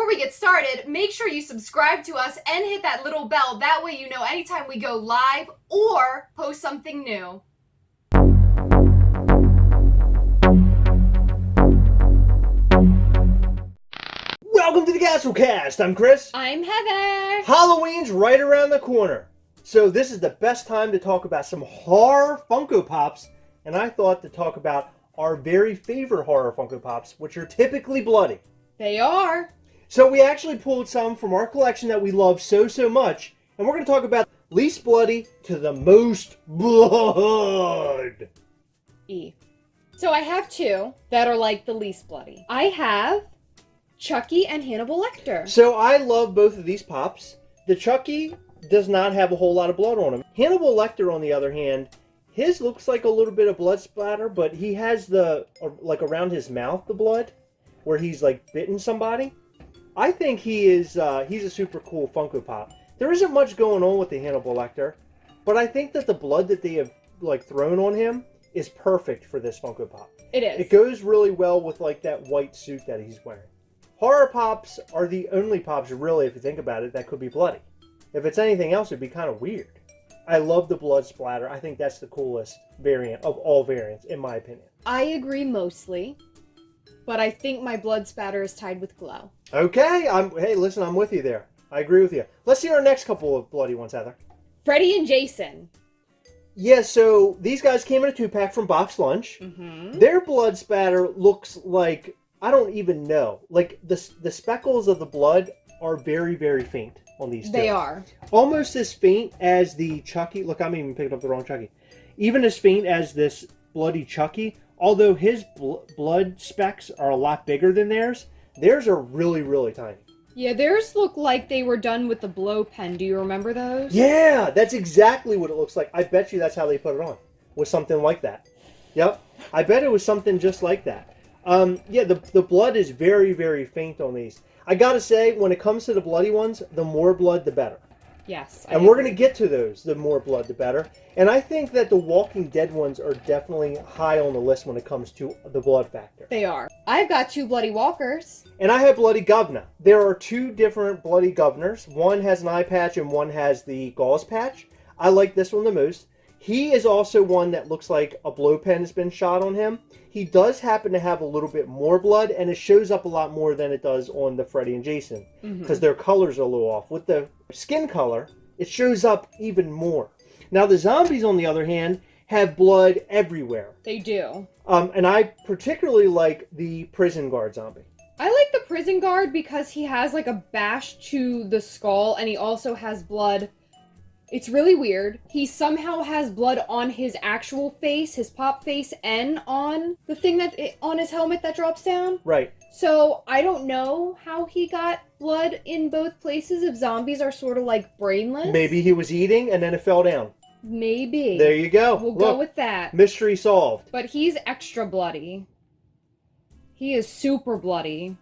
before we get started, make sure you subscribe to us and hit that little bell. That way you know anytime we go live or post something new. Welcome to the Gastlecast. I'm Chris. I'm Heather. Halloween's right around the corner. So this is the best time to talk about some horror Funko Pops. And I thought to talk about our very favorite horror Funko Pops, which are typically bloody. They are. So we actually pulled some from our collection that we love so much. And we're going to talk about least bloody to the most blood. So I have two that are like the least bloody. I have Chucky and Hannibal Lecter. So I love both of these Pops. The Chucky does not have a whole lot of blood on him. Hannibal Lecter, on the other hand, his looks like a little bit of blood splatter, but he has the, like around his mouth, the blood, where he's like bitten somebody. I think he's a super cool Funko Pop. There isn't much going on with the Hannibal Lecter, but I think that the blood that they have like thrown on him is perfect for this Funko Pop. It is. It goes really well with like that white suit that he's wearing. Horror Pops are the only Pops, really, if you think about it, that could be bloody. If it's anything else, it'd be kind of weird. I love the blood splatter. I think that's the coolest variant of all variants, in my opinion. I agree mostly, but I think my blood spatter is tied with glow. Okay, hey, listen, I'm with you there. I agree with you. Let's see our next couple of bloody ones, Heather. Freddy and Jason. Yeah, so these guys came in a 2-pack from Box Lunch. Mm-hmm. Their blood spatter looks like, I don't even know. Like, the speckles of the blood are very faint on these two. They are. Almost as faint as the Chucky. Look, I'm even picking up the wrong Chucky. Even as faint as this bloody Chucky, although his blood specks are a lot bigger than theirs. Theirs are really tiny. Yeah, theirs look like they were done with the blow pen. Do you remember those? Yeah, that's exactly what it looks like. I bet you that's how they put it on. Was something like that. Yep. I bet it was something just like that. Yeah, the blood is very faint on these. I gotta say, when it comes to the bloody ones, the more blood, the better. Yes. And we're going to get to those. The more blood, the better. And I think that the Walking Dead ones are definitely high on the list when it comes to the blood factor. They are. I've got two Bloody Walkers. And I have Bloody Governor. There are two different Bloody Governors. One has an eye patch and one has the gauze patch. I like this one the most. He is also one that looks like a blow pen has been shot on him. He does happen to have a little bit more blood, and it shows up a lot more than it does on the Freddy and Jason, because their colors are a little off. With the skin color, it shows up even more. Now, the zombies, on the other hand, have blood everywhere. They do. And I particularly like the prison guard zombie. I like the prison guard because he has like a bash to the skull, and he also has blood. It's really weird. He somehow has blood on his actual face, his pop face, and on the thing on his helmet that drops down. Right. So I don't know how he got blood in both places if zombies are sort of like brainless. Maybe he was eating and then it fell down. Maybe. There you go. We'll Look, go with that. Mystery solved. But he's extra bloody. He is super bloody.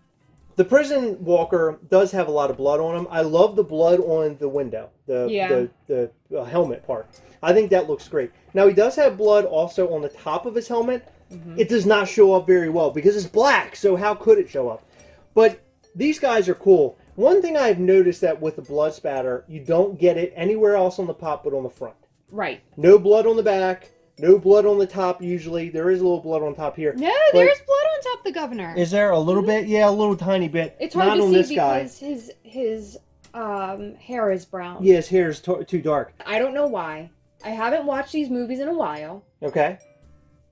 The prison walker does have a lot of blood on him. I love the blood on the window, the helmet part. I think that looks great. Now, he does have blood also on the top of his helmet. It does not show up very well because it's black, so how could it show up? But these guys are cool. One thing I've noticed that with the blood spatter, you don't get it anywhere else on the pop but on the front. Right. No blood on the back. No blood on the top usually. There is a little blood on top here. No, there's blood on top of the governor. Is there a little bit? Yeah, a little tiny bit. It's hard Not to on see this guy. because his hair is brown. Yeah, his hair is too dark. I don't know why. I haven't watched these movies in a while. Okay.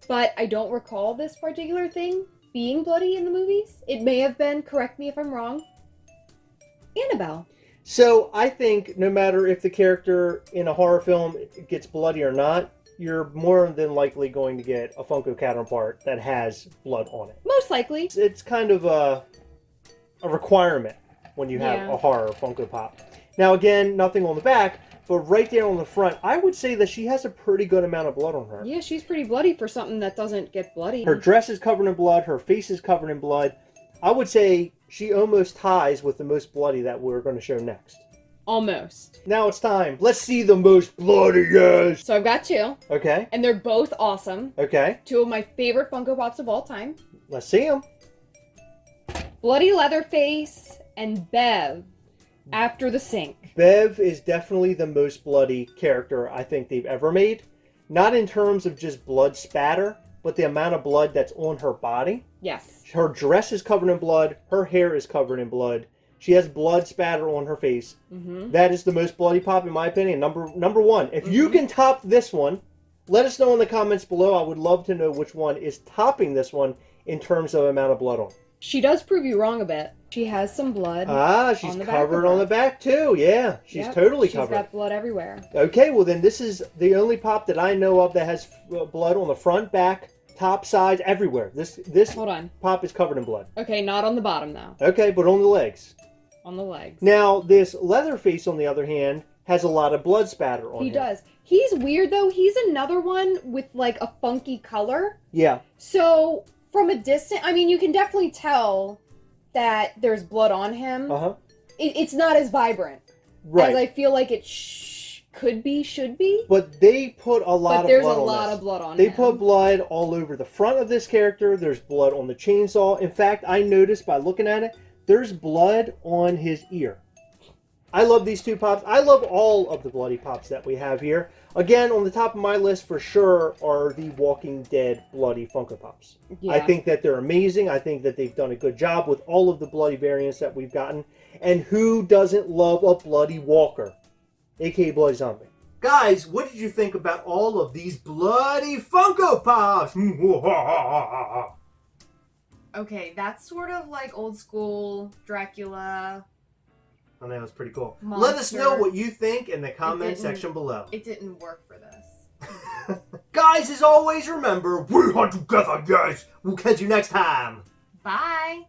But I don't recall this particular thing being bloody in the movies. It may have been, correct me if I'm wrong, Annabelle. So I think no matter if the character in a horror film gets bloody or not, you're more than likely going to get a Funko counterpart that has blood on it. Most likely. It's kind of a requirement when you have a horror Funko Pop. Now again, nothing on the back, but right there on the front, I would say that she has a pretty good amount of blood on her. Yeah, she's pretty bloody for something that doesn't get bloody. Her dress is covered in blood, her face is covered in blood. I would say she almost ties with the most bloody that we're going to show next. Almost. Now it's time. Let's see the most bloodiest. So I've got two. Okay. And they're both awesome. Okay. Two of my favorite Funko Pops of all time. Let's see them. Bloody Leatherface and Bev after the sink. Bev is definitely the most bloody character I think they've ever made. Not in terms of just blood spatter, but the amount of blood that's on her body. Yes. Her dress is covered in blood. Her hair is covered in blood. She has blood spatter on her face. Mm-hmm. That is the most bloody pop in my opinion. Number one. If you can top this one, let us know in the comments below. I would love to know which one is topping this one in terms of amount of blood on. She does prove you wrong a bit. She has some blood. She's covered on the back too. Yeah, she's totally covered. She's got blood everywhere. Okay, well then this is the only pop that I know of that has blood on the front, back, top, sides, everywhere. This Hold on. pop is covered in blood. Okay, not on the bottom though. Okay, but on the legs. On the legs. Now this Leatherface, on the other hand, has a lot of blood spatter on him. He does. He's weird though. He's another one with like a funky color. Yeah. So from a distance, I mean, you can definitely tell that there's blood on him. Uh-huh. It's not as vibrant as I feel like it should be. But they put a lot of blood on this. But there's a lot of blood on him. They put blood all over the front of this character. There's blood on the chainsaw. In fact, I noticed by looking at it, there's blood on his ear. I love these two pops. I love all of the bloody pops that we have here. Again, on the top of my list for sure are the Walking Dead bloody Funko Pops. Yeah. I think that they're amazing. I think that they've done a good job with all of the bloody variants that we've gotten. And who doesn't love a bloody walker, aka Bloody Zombie? Guys, what did you think about all of these bloody Funko Pops? Okay, that's sort of like old school Dracula. I know, it's pretty cool. Monster. Let us know what you think in the comment section below. It didn't work for this. Guys, as always, remember, we are together, guys. We'll catch you next time. Bye.